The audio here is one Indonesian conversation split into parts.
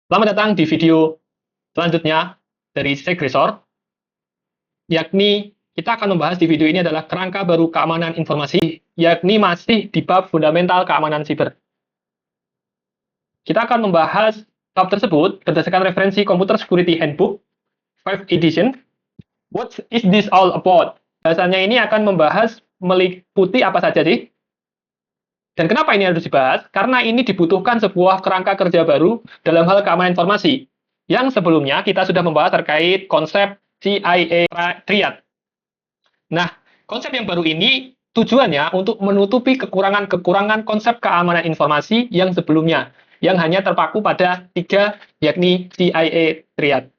Selamat datang di video selanjutnya dari Segresor, yakni kita akan membahas di video ini adalah kerangka baru keamanan informasi, yakni masih di bab fundamental keamanan siber. Kita akan membahas bab tersebut berdasarkan referensi Computer Security Handbook 5th edition. What is this all about? Bahasanya ini akan membahas meliputi apa saja sih? Dan kenapa ini harus dibahas? Karena ini dibutuhkan sebuah kerangka kerja baru dalam hal keamanan informasi. Yang sebelumnya kita sudah membahas terkait konsep CIA Triad. Nah, konsep yang baru ini tujuannya untuk menutupi kekurangan-kekurangan konsep keamanan informasi yang sebelumnya, yang hanya terpaku pada 3, yakni CIA Triad.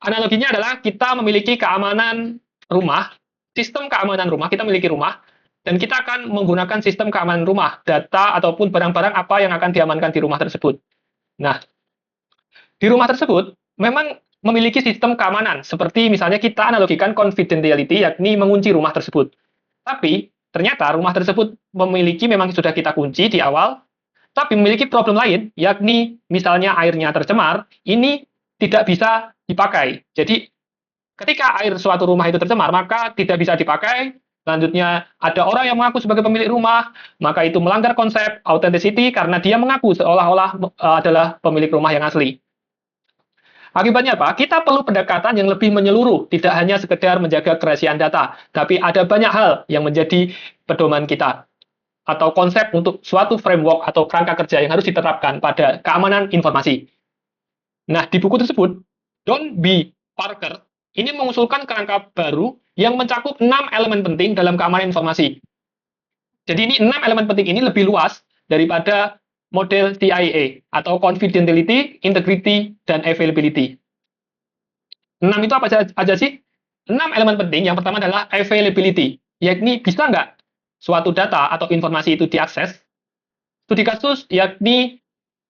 Analoginya adalah kita memiliki keamanan rumah, sistem keamanan rumah, kita memiliki rumah, dan kita akan menggunakan sistem keamanan rumah, data ataupun barang-barang apa yang akan diamankan di rumah tersebut. Nah, di rumah tersebut memang memiliki sistem keamanan, seperti misalnya kita analogikan confidentiality, yakni mengunci rumah tersebut. Tapi, ternyata rumah tersebut memiliki memang sudah kita kunci di awal, tapi memiliki problem lain, yakni misalnya airnya tercemar, ini tidak bisa dipakai. Jadi, ketika air suatu rumah itu tercemar, maka tidak bisa dipakai. Selanjutnya, ada orang yang mengaku sebagai pemilik rumah, maka itu melanggar konsep authenticity karena dia mengaku seolah-olah adalah pemilik rumah yang asli. Akibatnya apa? Kita perlu pendekatan yang lebih menyeluruh, tidak hanya sekedar menjaga kerahasiaan data, tapi ada banyak hal yang menjadi pedoman kita atau konsep untuk suatu framework atau kerangka kerja yang harus diterapkan pada keamanan informasi. Nah, di buku tersebut, Don B. Parker ini mengusulkan kerangka baru yang mencakup 6 elemen penting dalam keamanan informasi. Jadi ini 6 elemen penting ini lebih luas daripada model CIA atau confidentiality, integrity, dan availability. 6 itu apa aja sih? 6 elemen penting, yang pertama adalah availability, yakni bisa nggak suatu data atau informasi itu diakses. Studi kasus, yakni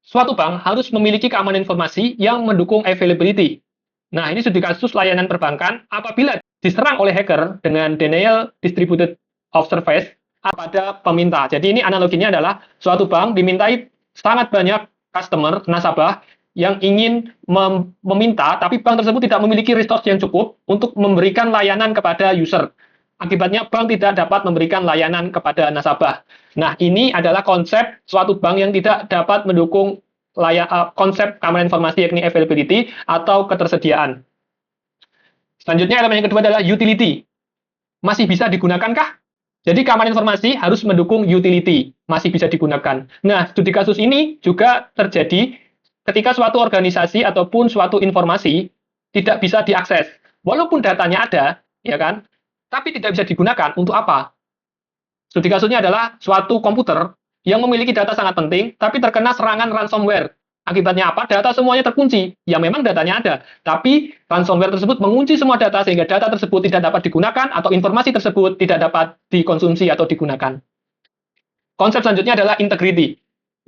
suatu bank harus memiliki keamanan informasi yang mendukung availability. Nah, ini studi kasus layanan perbankan apabila diserang oleh hacker dengan denial distributed of service pada peminta. Jadi ini analoginya adalah suatu bank dimintai sangat banyak customer, nasabah, yang ingin meminta, tapi bank tersebut tidak memiliki resource yang cukup untuk memberikan layanan kepada user. Akibatnya bank tidak dapat memberikan layanan kepada nasabah. Nah, ini adalah konsep suatu bank yang tidak dapat mendukung konsep keamanan informasi, yakni availability atau ketersediaan. Selanjutnya, elemen yang kedua adalah utility. Masih bisa digunakan-kah? Jadi keamanan informasi harus mendukung utility, masih bisa digunakan. Nah, studi kasus ini juga terjadi ketika suatu organisasi ataupun suatu informasi tidak bisa diakses. Walaupun datanya ada, ya kan? Tapi tidak bisa digunakan untuk apa? Studi kasusnya adalah suatu komputer yang memiliki data sangat penting, tapi terkena serangan ransomware. Akibatnya apa? Data semuanya terkunci. Ya memang datanya ada, tapi ransomware tersebut mengunci semua data sehingga data tersebut tidak dapat digunakan atau informasi tersebut tidak dapat dikonsumsi atau digunakan. Konsep selanjutnya adalah integrity.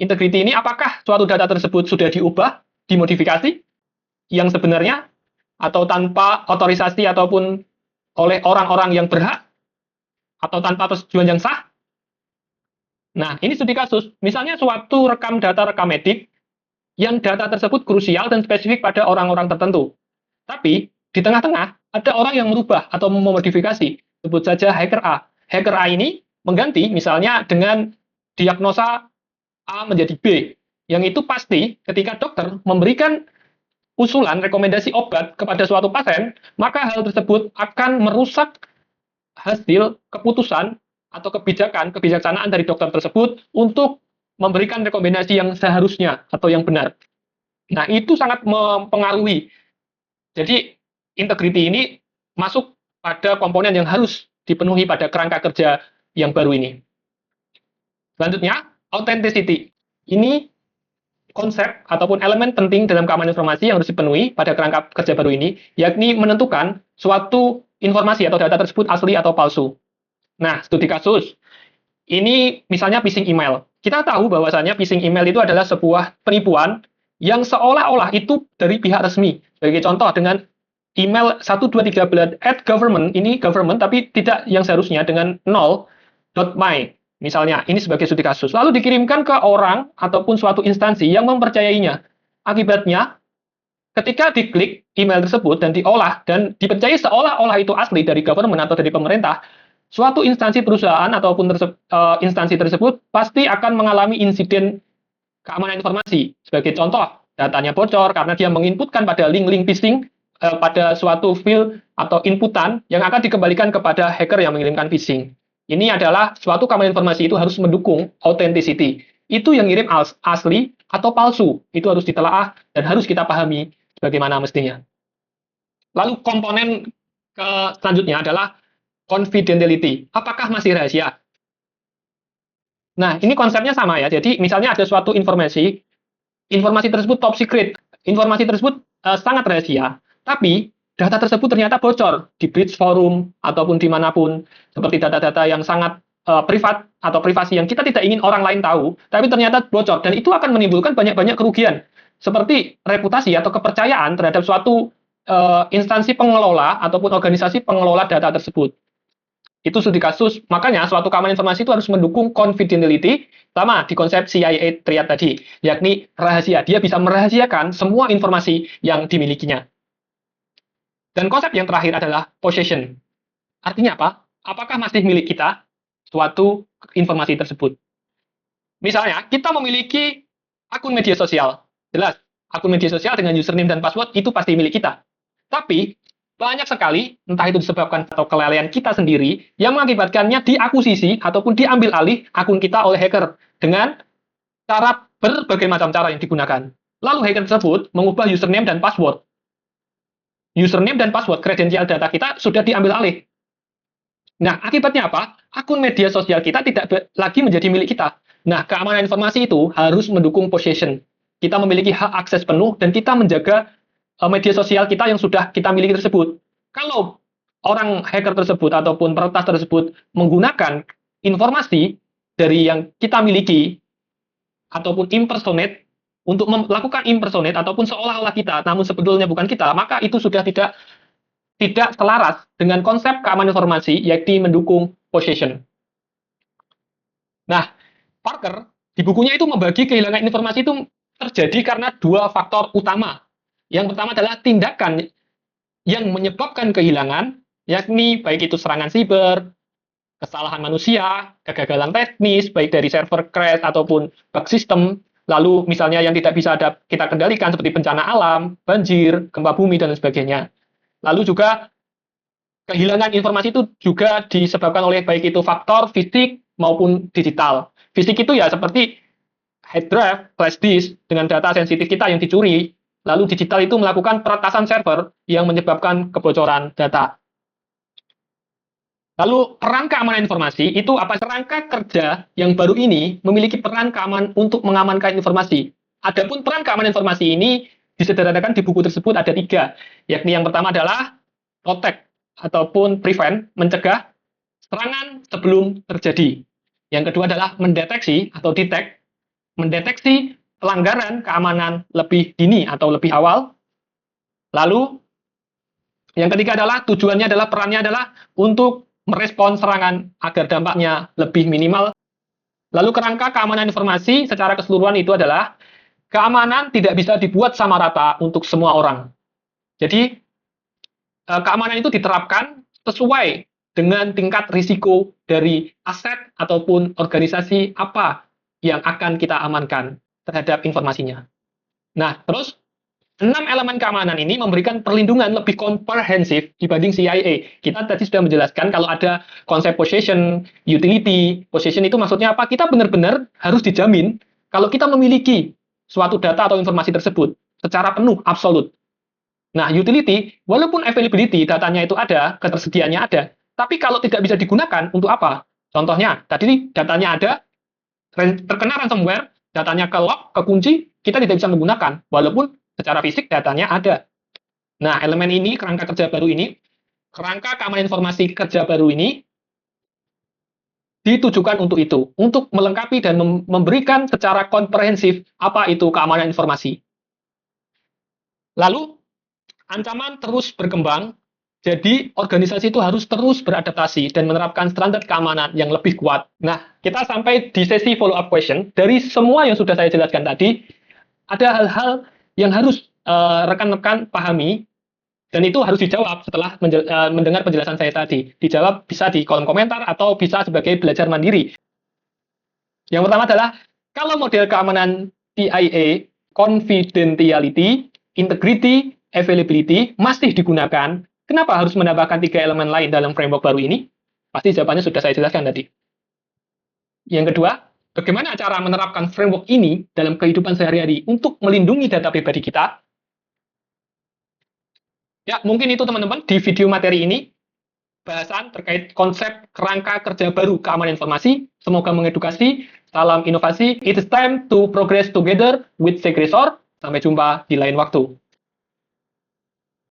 Integrity ini apakah suatu data tersebut sudah diubah, dimodifikasi yang sebenarnya, atau tanpa otorisasi ataupun oleh orang-orang yang berhak, atau tanpa persetujuan yang sah? Nah, ini studi kasus. Misalnya suatu rekam data rekam medik, yang data tersebut krusial dan spesifik pada orang-orang tertentu. Tapi, di tengah-tengah, ada orang yang merubah atau memodifikasi. Sebut saja hacker A. Hacker A ini mengganti, misalnya dengan diagnosa A menjadi B. Yang itu pasti ketika dokter memberikan usulan rekomendasi obat kepada suatu pasien, maka hal tersebut akan merusak hasil keputusan atau kebijaksanaan dari dokter tersebut untuk memberikan rekomendasi yang seharusnya atau yang benar. Nah, itu sangat mempengaruhi. Jadi, integrity ini masuk pada komponen yang harus dipenuhi pada kerangka kerja yang baru ini. Selanjutnya, authenticity. Ini konsep ataupun elemen penting dalam keamanan informasi yang harus dipenuhi pada kerangka kerja baru ini, yakni menentukan suatu informasi atau data tersebut asli atau palsu. Nah, studi kasus. Ini misalnya phishing email. Kita tahu bahwasannya phishing email itu adalah sebuah penipuan yang seolah-olah itu dari pihak resmi. Sebagai contoh, dengan email 123 @government, ini government tapi tidak yang seharusnya dengan 0.my. Misalnya, ini sebagai studi kasus. Lalu dikirimkan ke orang ataupun suatu instansi yang mempercayainya. Akibatnya, ketika diklik email tersebut dan diolah dan dipercayai seolah-olah itu asli dari government atau dari pemerintah, suatu instansi perusahaan ataupun instansi tersebut pasti akan mengalami insiden keamanan informasi. Sebagai contoh, datanya bocor karena dia menginputkan pada link-link phishing pada suatu field atau inputan yang akan dikembalikan kepada hacker yang mengirimkan phishing. Ini adalah suatu keamanan informasi itu harus mendukung authenticity. Itu yang ngirim asli atau palsu. Itu harus ditelaah dan harus kita pahami sebagaimana mestinya. Lalu komponen selanjutnya adalah confidentiality. Apakah masih rahasia? Nah, ini konsepnya sama ya. Jadi, misalnya ada suatu informasi tersebut top secret, informasi tersebut sangat rahasia, tapi data tersebut ternyata bocor di bridge forum ataupun dimanapun, seperti data-data yang sangat privat atau privasi yang kita tidak ingin orang lain tahu, tapi ternyata bocor, dan itu akan menimbulkan banyak-banyak kerugian, seperti reputasi atau kepercayaan terhadap suatu instansi pengelola ataupun organisasi pengelola data tersebut. Itu studi kasus, makanya suatu keamanan informasi itu harus mendukung confidentiality, sama di konsep CIA triad tadi, yakni rahasia. Dia bisa merahasiakan semua informasi yang dimilikinya. Dan konsep yang terakhir adalah possession. Artinya apa? Apakah masih milik kita suatu informasi tersebut? Misalnya, kita memiliki akun media sosial. Jelas, akun media sosial dengan username dan password itu pasti milik kita. Tapi, banyak sekali, entah itu disebabkan atau kelalaian kita sendiri, yang mengakibatkannya diakuisisi ataupun diambil alih akun kita oleh hacker dengan cara berbagai macam cara yang digunakan. Lalu hacker tersebut mengubah username dan password. Username dan password kredensial data kita sudah diambil alih. Nah, akibatnya apa? Akun media sosial kita tidak lagi menjadi milik kita. Nah, keamanan informasi itu harus mendukung possession. Kita memiliki hak akses penuh dan kita menjaga media sosial kita yang sudah kita miliki tersebut. Kalau orang hacker tersebut ataupun peretas tersebut menggunakan informasi dari yang kita miliki ataupun impersonate untuk melakukan impersonate ataupun seolah-olah kita namun sebetulnya bukan kita, maka itu sudah tidak selaras dengan konsep keamanan informasi yakni mendukung possession. Nah, Parker di bukunya itu membagi kehilangan informasi itu terjadi karena dua faktor utama. Yang pertama adalah tindakan yang menyebabkan kehilangan, yakni baik itu serangan siber, kesalahan manusia, kegagalan teknis, baik dari server crash ataupun bug system, lalu misalnya yang tidak bisa kita kendalikan seperti bencana alam, banjir, gempa bumi, dan sebagainya. Lalu juga kehilangan informasi itu juga disebabkan oleh baik itu faktor fisik maupun digital. Fisik itu ya seperti hard drive, flash disk, dengan data sensitif kita yang dicuri. Lalu digital itu melakukan peretasan server yang menyebabkan kebocoran data. Lalu peran keamanan informasi itu apa? Kerangka kerja yang baru ini memiliki peran keamanan untuk mengamankan informasi. Adapun peran keamanan informasi ini disederhanakan di buku tersebut ada 3, yakni yang pertama adalah protect ataupun prevent, mencegah serangan sebelum terjadi. Yang kedua adalah mendeteksi atau detect, mendeteksi pelanggaran keamanan lebih dini atau lebih awal. Lalu yang ketiga adalah tujuannya adalah perannya adalah untuk merespons serangan agar dampaknya lebih minimal. Lalu kerangka keamanan informasi secara keseluruhan itu adalah keamanan tidak bisa dibuat sama rata untuk semua orang. Jadi keamanan itu diterapkan sesuai dengan tingkat risiko dari aset ataupun organisasi apa yang akan kita amankan terhadap informasinya. Nah, terus 6 elemen keamanan ini memberikan perlindungan lebih komprehensif dibanding CIA. Kita tadi sudah menjelaskan kalau ada konsep possession, utility. Possession itu maksudnya apa? Kita benar-benar harus dijamin kalau kita memiliki suatu data atau informasi tersebut secara penuh, absolut. Nah, utility, walaupun availability, datanya itu ada, ketersediaannya ada, tapi kalau tidak bisa digunakan, untuk apa? Contohnya, tadi datanya ada, terkena ransomware, datanya ke-lock, kekunci, kita tidak bisa menggunakan, walaupun secara fisik datanya ada. Nah, elemen ini, kerangka kerja baru ini, kerangka keamanan informasi kerja baru ini, ditujukan untuk itu, untuk melengkapi dan memberikan secara komprehensif apa itu keamanan informasi. Lalu, ancaman terus berkembang, jadi organisasi itu harus terus beradaptasi dan menerapkan standar keamanan yang lebih kuat. Nah, kita sampai di sesi follow-up question. Dari semua yang sudah saya jelaskan tadi, ada hal-hal yang harus rekan-rekan pahami, dan itu harus dijawab setelah mendengar penjelasan saya tadi. Dijawab bisa di kolom komentar atau bisa sebagai belajar mandiri. Yang pertama adalah, kalau model keamanan TIA, confidentiality, integrity, availability, masih digunakan, kenapa harus menambahkan 3 elemen lain dalam framework baru ini? Pasti jawabannya sudah saya jelaskan tadi. Yang kedua, bagaimana cara menerapkan framework ini dalam kehidupan sehari-hari untuk melindungi data pribadi kita? Ya, mungkin itu teman-teman di video materi ini, bahasan terkait konsep kerangka kerja baru keamanan informasi. Semoga mengedukasi. Salam inovasi. It's time to progress together with Segresor. Sampai jumpa di lain waktu.